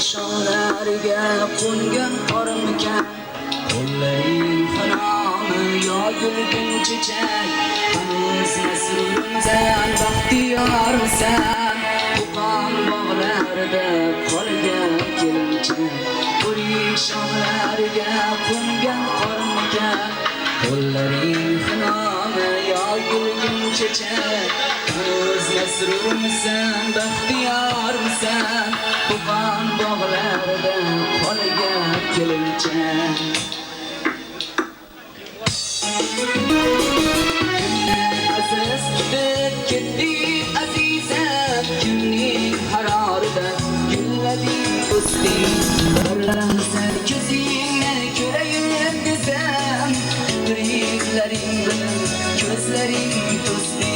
shoxlariga qo'ngan qormikan qo'llaring xanomi yo gulgin chechak hanuz masrurmisan baxtiyormisan Qo'qon bog'larida qolgan kelinchak qo'ring shoxlariga qo'ngan qormikan qo'llaring xanomi yo gulgin chechak hanuz masrurmisan baxtiyormisan Qo'qon bog'larida qolgan kelinchak aziz deb ketdi azizam kimning harorida gullading o'sding bir lahza ko'zingni ko'rayin desam tiriklaring bilan ko'zlaring to'sding